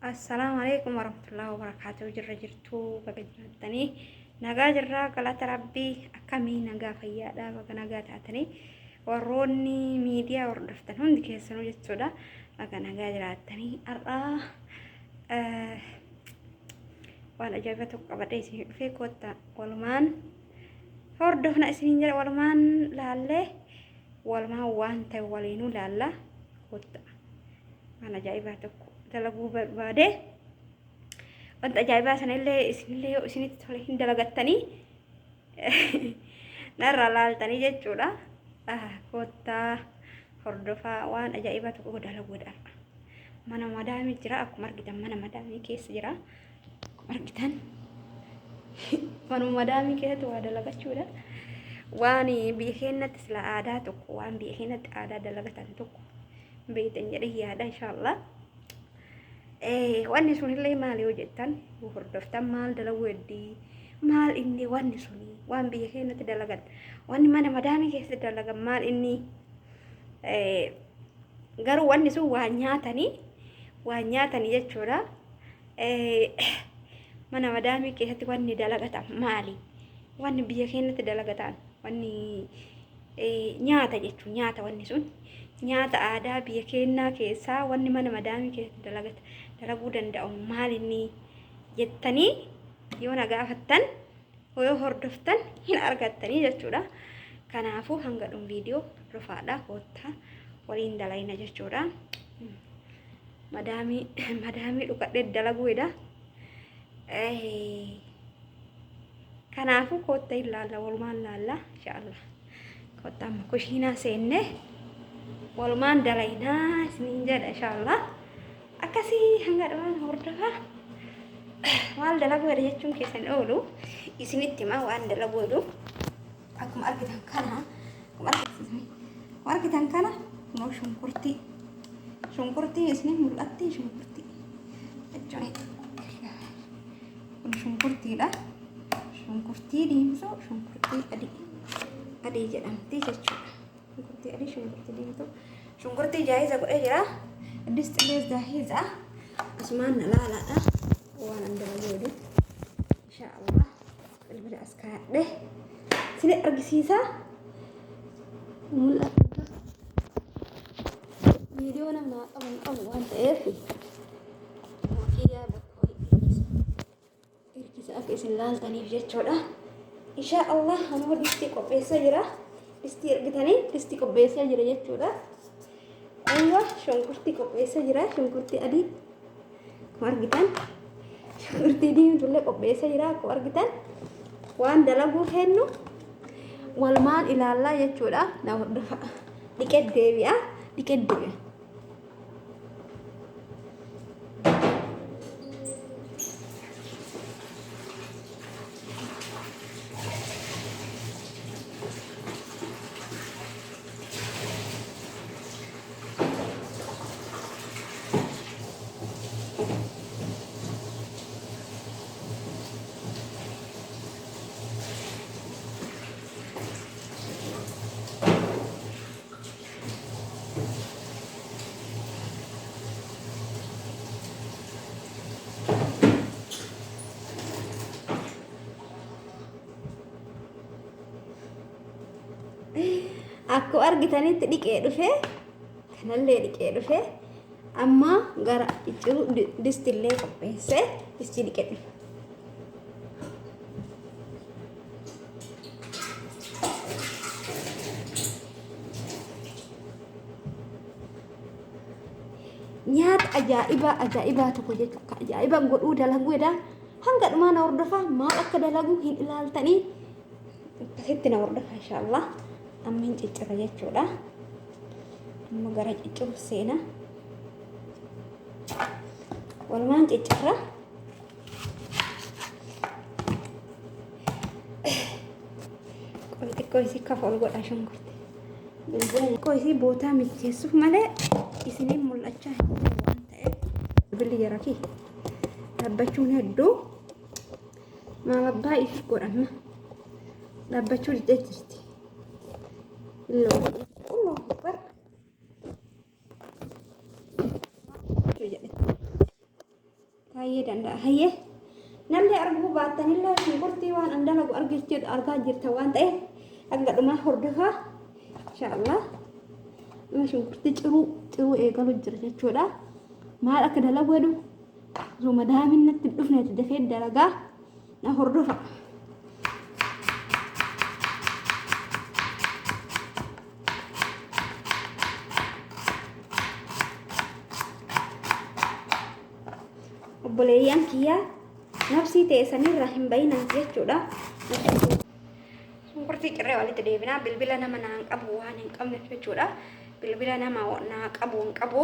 السلام عليكم ورحمة الله وبركاته. جرتو بقدرتني نجا جرا قلت ربي أكمي نجا فيا دا بقى نجا تعتني وروني ميديا وردفتن هندي كيسنو جتودا بقى نجا جراتني أراه وأنا جايبتك قبضي في كوتا والمان هردفنا سنين جرا والمان لالله والما وانت ولينو لالا كوتا أنا جايبتك دلقوا بعده وانت جايبها سنة اللي سنة تولين دلقتني نرى لالتني جتشولا كوتا هردفا وان أجايبها تقول دلقوا دار mana madami jira aku margitan mana madami kes jira margitan mana madami kes tu ada laga chuda wani bihinat sila ada tu wan bihinat ada dalagatan tu beitan jadi ya ada insyaallah wani sunilai mali wajitan buhur daftar mal dalam wedi mal ini wani suni wan bihinat dalagat wani mana madami kes dalagat mal ini garu wani su wanyata ni wanyata ni jechuudha mana madami keessatti wanni dalagatan maali wanni biyya keenyatti dalagatan wanni nyaata jechuun nyaata wanni sun nyaata aadaa biyya keenyaa keessaa wanni mana madami keessatti dalaguu danda'u maali ni jettanii yoo na gaafattan yoo hordoftan hin argattanii jechuudha. Kanaafuu hanga dhum viidiyoo rufaadha koottaa waliin dalayna jechuudha. madami dhukadhe dalaguudha kanaafu kotta ilaalla walumaan laalla inshaallah kotta amma kushiinaa seenne walumaan dalaynaa isiniin jedha inshaallah akkasii hanga dhumaan hordofaa maal dalaguudha jechuun keessan oolu isinitti himaa waan dalaguudha akkuma argitan kana noo shunkurtii isni mul'atti shunkurtii jechuun kun shunkurtiidha. Shunkurtii diimtuu shunkurtii adii jedhamti jechuudha. Shunkurtii adii shunkurtii diimtuu shunkurtii jaayiza godhee jira. Distilees jaayiza asumaan laalaadha waan andala godhu inshaallah qalbida as kaadhe sini argisiisa mul'ata. Video nama abang wanta makia bakoi irkisa akisin laltani jechuudha inshaallah anu disti qopheessa jira disti ergitani disti qopheessa jira jechuudha. Aywa shunkurtii qopheessa jira shunkurtii adii akkuma argitan shunkurtii diimtuullee qopheessa jira akkuma argitan waan dalaguu hennu walmaan ilaallaa jechuudha. Na hordofa dhiqee deebi'a. Aku argitanitti dhiqee dhufe kanallee dhiqee dhufe amma gara icciru distillee qopheesse distii dhiqee dhufe. Nyaata ajaa'ibaa tokko jechuudha. Ajaa'iba godhuu dalaguudha. Hanga dhumaa na hordofaa maal akka dalagu hin ilaaltanii akkasitti na hordofaa inshaallah. Amin ciccira jechuudha. Amma gara cicciru seena walumaan ciccira qoy xiqqoo isii kafa ol godha shunkurtii bilbila xiqqoo isii bootaa mijeessuuf malee isiniin mul'achaa hin jiru waan ta'eef bilbilli jarakii dhaabbachuun hedduu maal abbaa ifi godhamna dhaabbachuu didee jirti. الله أكبر hayyee danda'a hayyee namni arguu baattanillee shunkurtii waan an dalagu argaa jirta waan ta'eef hanga dhumaa hordofaa inshaallah nama shunkurtii ciruu eegalu jira jechuudha maal akka dalagu jedhu zuma daamin natti dhufneeti dafee dalagaa na hordofa obboleeyyan kiyyaa nafsii teessanirra hin bayinan jechuudha shunkurtii ciree walitti deebinaa bilbila nama naan qabu waan hin qabne jechuudha bilbila nama naa qabu hin qabu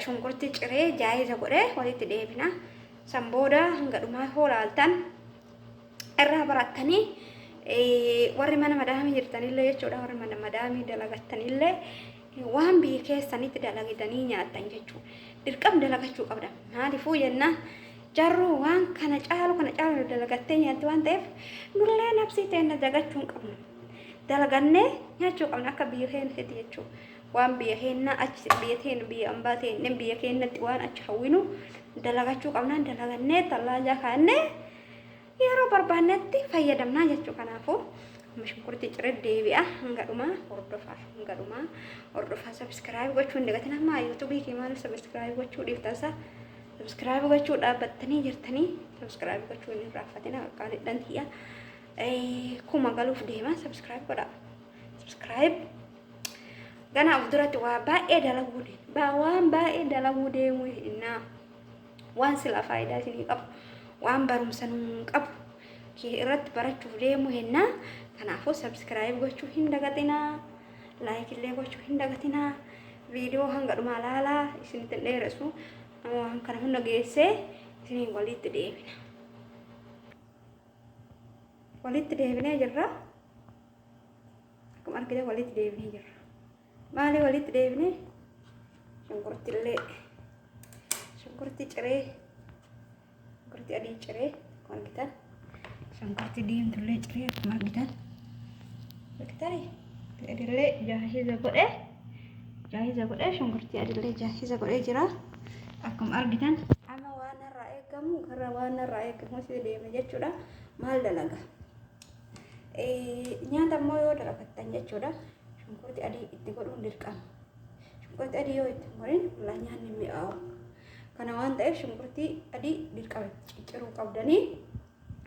shunkurtii ciree jaayiza godhee walitti deebinaa san booda hanga dhumaa hoolaaltan irraa barattanii warri mana madaamii jirtanillee jechuudha warri mana madaamii dalagattanillee waan biyya keessanitti dalagitanii nyaattan jechuudha dirqam dalagachuu qabda maaliifuu jennaan jarru waan kana caalu dalagattee nyaatti waan ta'eef nullee nafsii teenya dagachuu hin qabnu dalagannee nyaachuu qabna akka biyya keenyatti jechuudha waan biyya keenya achi biyya teenya biyya ambaa teenya biyya keenyatti waan achi hawwinu dalagachuu qabna dalagannee tallaajaa kaannee yeroo barbaannetti fayyadamnaa jechuudha kanaafuu shunkurtii ciree deebi'a hanga dhumaa hordofaa subscribe gochuu hin dagatin amma YouTube keenyaan subscribe gochuu dhiiftansa subscribe gochuu dhaabbattanii jirtanii subscribe gochuu hin raaffatina qaqqaalidhaan tiyya kuma galuuf deema subscribe godha subscribe gana duratti waa baay'ee dalaguu deemuu innaa waan sila faayidaa isinii qabu waan barumsa nuun qabu irratti barachuuf deemuu hennaa kanaafuu subscribe gochuu hin dagatinaa like illee gochuu hin dagatinaa viidiyoo hanga dhumaa laalaa isinitti dheeressu waan kana hunda geessee isiniin walitti deebinee jirra akkuma argite walitti deebinee jirra maali walitti deebinee shunkurtii ciree shunkurtii adii ciree akkuma argitan shunkurtii diimtullee ciree akkuma argitan adillee jaahiza godhee shunkurtii adillee jaahiza godhee jira akkuma argitan amma waan irraa eegamu gara waan irraa eegamu si deeme jechuudha maal dalaga nyaata immoo yoo dalagattan jechuudha shunkurtii adii itti godhuun dirqama shunkurtii adii yoo itti godhin la nyaanni mi'aawu kana waan ta'eef shunkurtii adii dirqama cicciruu qabdanii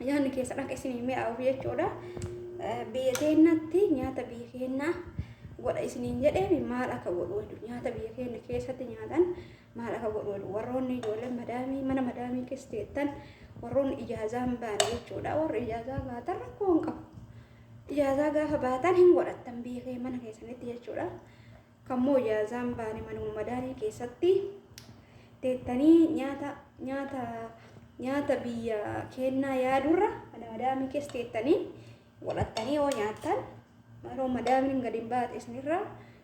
nyaanni keessa dhaqa isinii mi'aawu jechuudha biyya keenyatti nyaata biyya keenyaa godha isiniin jedhee maal akka godhu nyaata biyya keenya keessatti nyaatan maal akka godhu warroonni ijoollee madaamii mana madaamii keessa teettan warroonni ijaazaan baane jechuudha warri ijaazaa baatan rakkoo hin qabu ijaazaa gaafa baatan hin godhattan biyya kee mana keessanitti jechuudha kammoo ijaazaan baane manuma madaamii keessatti teettanii nyaata biyya keenyaa yaadurra mana madaamii keessa teettanii godhattanii yoo nyaattan maroo madaamiin gadi hin baate isinirraa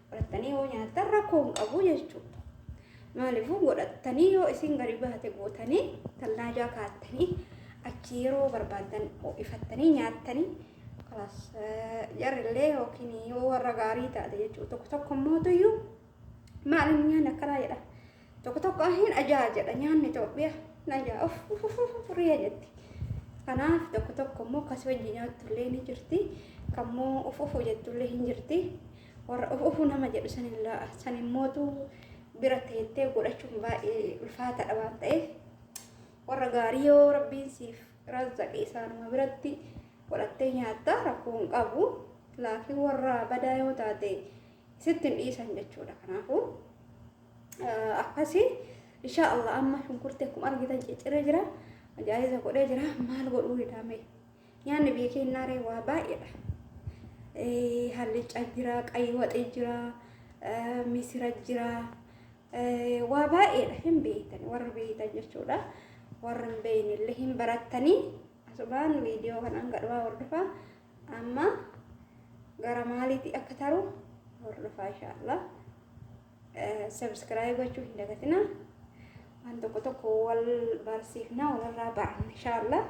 godhattanii yoo nyaattan rakkoo hin qabu jechuudha maaliifuu godhattanii yoo isin gadi baate gootanii tallaajaa kaattanii achi yeroo barbaadan ho'ifattanii nyaattanii kalas jarrillee yookiin yoo warra gaarii taate jechuudha tokko mootuyyuu maalin nyaanni akkanaa jedha tokko hin ajaajedha nyaanni Itoophiyaa najaa riya jetti kanaaf tokko immoo akkasii wajjin nyaatullee ni jirti kammoo of jettullee hin jirti warra of nama jedhu sanimmootu bira teettee godhachuun baay'ee ulfaataadha waan ta'eef warra gaarii yoo rabbiin siif razzaqe isaanuma biratti godhattee nyaatta rakkoo hin qabu laakiin warra badaa yoo taate sitti hin dhiisan jechuudha kanaafuu akkasii inshaallah amma shunkurtii akkuma argitan cicciree jira ajaa'iza godhee jira maal godhuu hidhame nyaanni biyya keenyaa waa baay'eedha hallicca jira qaywaxee jira misira jira waa baay'eedha hin beektan warra beektan jechuudha warra hin beeknillee hin barattanii asubaan viidiyoo kanaan gadhawaa hordofaa amma gara maaliitti akka taru hordofaa inshaallah subscribe gochuu hin dagatinaa waan tokko wal barsiifnaa walirraa baranna inshaallah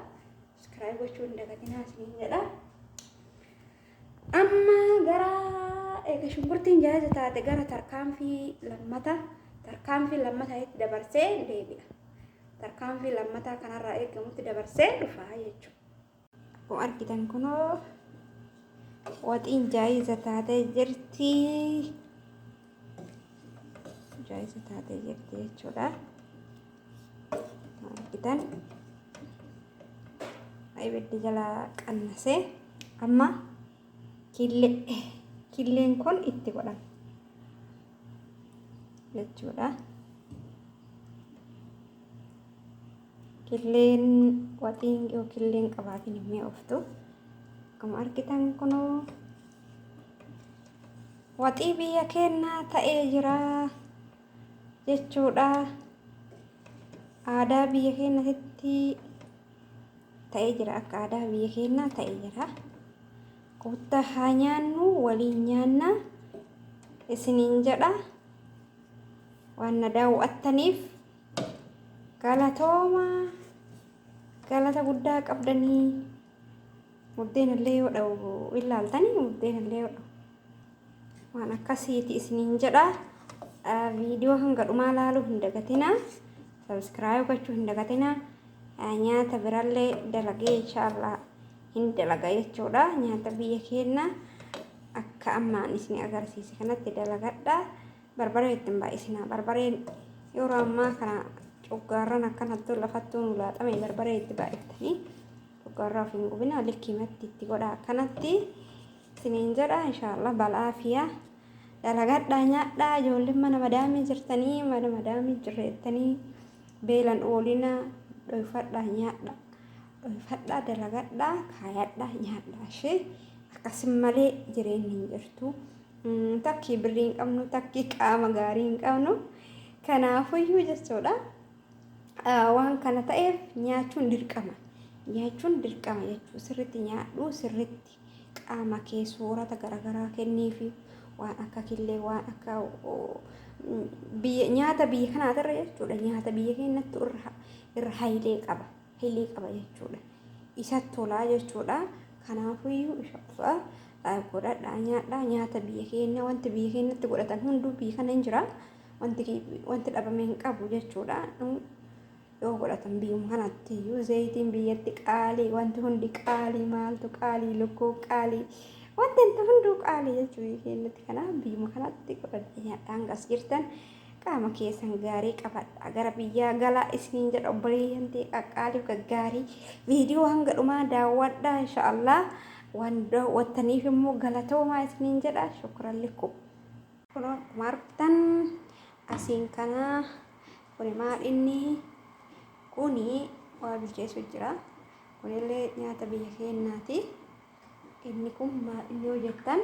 subscribe gochuu hin dagatinaa isiniin jedha amma gara eega shunkurtiin jaaza taate gara tarkaanfii lammata itti dabarsee deebi'a tarkaanfii lammataa kanarraa eegamutti dabarsee dhufaa jechuudha. Akkuma argitan kunoo waxiin jaayiza taatee jirti. Jaayiza taatee jirti jechuudha. Argitan ibiddi jala qannasee amma killeen kun itti godhama jechuudha. Killeen waxiin yoo killeen qabaatiin hin mi'ooftu. Akkuma argitan kunoo waxii biyya keenyaa ta'ee jira jechuudha. Aadaa biyya keenyaatti ta'ee jira. Akka aadaa biyya keenyaa ta'ee jira. Kottaa haa nyaannu waliin nyaanna isiniin jedha. Waan na daawwattaniif galatooma. Galata guddaa qabdanii. Muddeen illee yoo dha'u ilaaltanii muddeen illee yoo dha'u. Waan akkasiiti isiniin jedha. Viidiyoo hanga dhumaa ilaaluu hin dagatinaa. Subscribe gochuu hin dagatinaa. Nyaata birallee dalagee inshallah hin dalaga jechuudha. Nyaata biyya keenyaa akka ammaan isin agarsiise kanatti dalagadha. Barbaree ittiin baay'isinaa. Barbareen yeroo ammaa kana coggaarraan akkanattuu lafattuu laaxame barbaree itti baay'iftanii coggaarraa of hin gubinaa likkimatti itti godhaa akkanatti isiniin jedha. Inshallah bal'aafiyaa dalagadhaa nyaadhaa. Ijoolleen mana madaamii jirtanii mana madaamii jirreettanii beelan oolinaa dhoofadhaa nyaadhaa. Dhoofadhaa dalagadhaa kaayadhaa nyaadhaa. Ishee akkasuma malee jireenyi hin jirtu. Takki birrii hin qabnu takki qaama gaarii hin qabnu. Kanaafuyyuu jechuudha. Waan kana ta'eef nyaachuun dirqama. Nyaachuun dirqama jechuudha. Sirriitti nyaadhuu sirriitti qaama kee soorata garaagaraa kenniifi waan akka killee waan akka nyaata biyya kanaatirra jechuudha. Nyaata biyya keenyatti irra hayilee qaba. Hayilee qaba jechuudha. Isatti tolaa jechuudha. Kanaafuyyuu inshallah godhadhaa nyaadhaa. Nyaata biyya keenya wanti biyya keenyatti godhatan hunduu biyya kana hin jira. Wanti dhabame hin qabu jechuudha. Yoo godhatan biyyuma kanatti iyyuu zayitiin biyyatti qaalii wanti hundi qaalii maaltu qaalii lukkuu qaalii wanti hunduu qaalii jechuudha keenyatti. Kanaaf biyyuma kanatti godhadhaa nyaadhaa. Hangas jirtan qaama keessan gaarii qabadhaa. Gara biyyaa galaa isiniin jedha obboleeyyan ta'e qaqqaaliif gaggaarii. Viidiyoo hanga dhumaa daawwadhaa inshallah. Waan daawwattaniif immoo galatoomaa isiniin jedha. Shukran lakum. Kun akkuma argitan asiin kana kuni maal inni kuni waa bilcheessu jira. Kunillee nyaata biyya keenyaati. Inni kun maal inni yoo jettan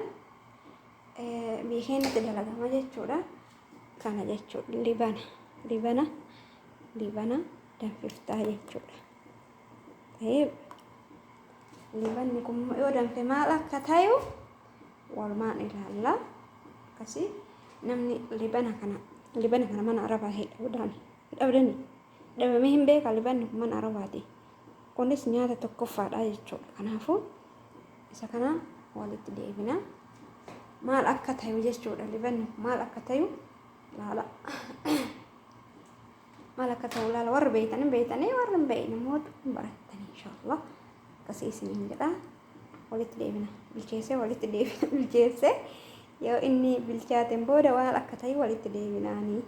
biyya keenyatti dalagama jechuudha. Kana jechuudha libana danfiftaa jechuudha. Libanni kun yoo danfe maal akka ta'u walumaan ilaalla. Akkasii namni libana kana mana arabaa dhabdanii dhabamee hin beeka. Libanni kun mana arabaati. Kunis nyaata tokkoffaadha jechuudha. Kanaafuu isa kana walitti deebina. Maal akka ta'u jechuudha. Libanni maal akka ta'u laala. Maal akka ta'u laala. Warri beeytanii warri hin beeyne mootu baratanii inshallah. Akkasii isiniin jedha. Walitti deebina. Bilcheessee yoo inni bilchaateen booda waan akka ta'u walitti deebinaanii.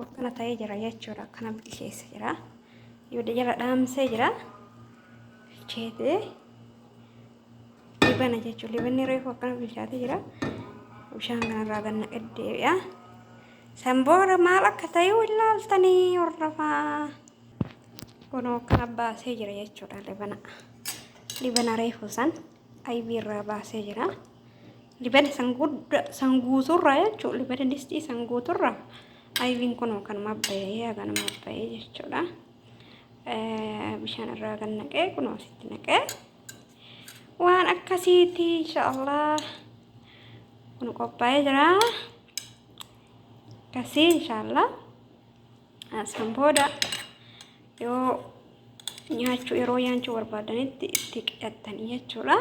Akkana ta'ee jira jechuudha. Akkana bilcheessee jira. Yoo jala dhaamsee jira. Bilcheetee libana jechuudha. Libanni reefu akkana bilchaatee jira. Bishaan kanarraa ganna deebi'a. San booda maal akka ta'u ilaaltanii hordofaa. Kunoo kana baasee jira jechuudha libana reefu san aybii irraa baasee jira. Libana san guuturraa jechuudha. Libana distii san guuturraa aybiin kunoo kanuma bahee jechuudha. Bishaan irraa kan naqee kunoo sitti naqee waan akkasiiti inshallah. Kun qophaa'ee jira. Akkasii inshallah. San booda yoo yeroo nyaachuu barbaadanitti itti qixattanii jechuudha.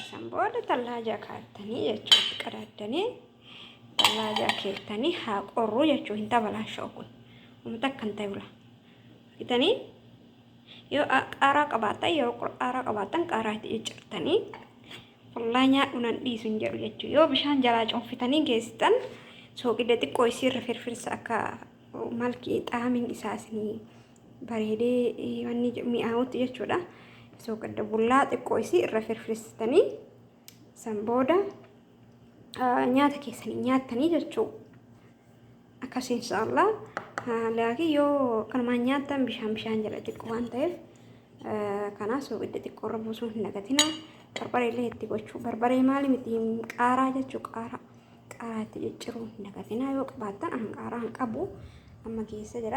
San booda tallaajaa kaa'attanii jechuudha. Qadaaddanii tallaajaa keessanii haa qorru jechuudha. Hin tabalaasha'u kun takkan ta'e bula itanii yoo qaaraa qabaatan yoo qaaraa qabaatan qaaraa itti ciccirtanii wallahi nyaadhu nan dhiisu hin jedhu jechuudha yoo bishaan jalaa cuunfitanii geessitan sooqidda xiqqoo isiirra firfirsa akka malkii xaamiin isaa isinii bareedee wanni mi'aawutti jechuudha sooqidda bullaa xiqqoo isii irra firfirsitanii san booda nyaata keessanii nyaattanii jechuudha akkas inshallah laakiin yoo kanumaan nyaattan bishaan jala xiqqoo waan ta'eef kanaaf sooqidda xiqqoo irra buusuun hin nagatina barbaree illee itti gochuu barbaree maali miti qaaraa jechuu qaaraa itti cicciruu hin nagatina yoo qabaattan qaaraa hin qabu amma keessa jira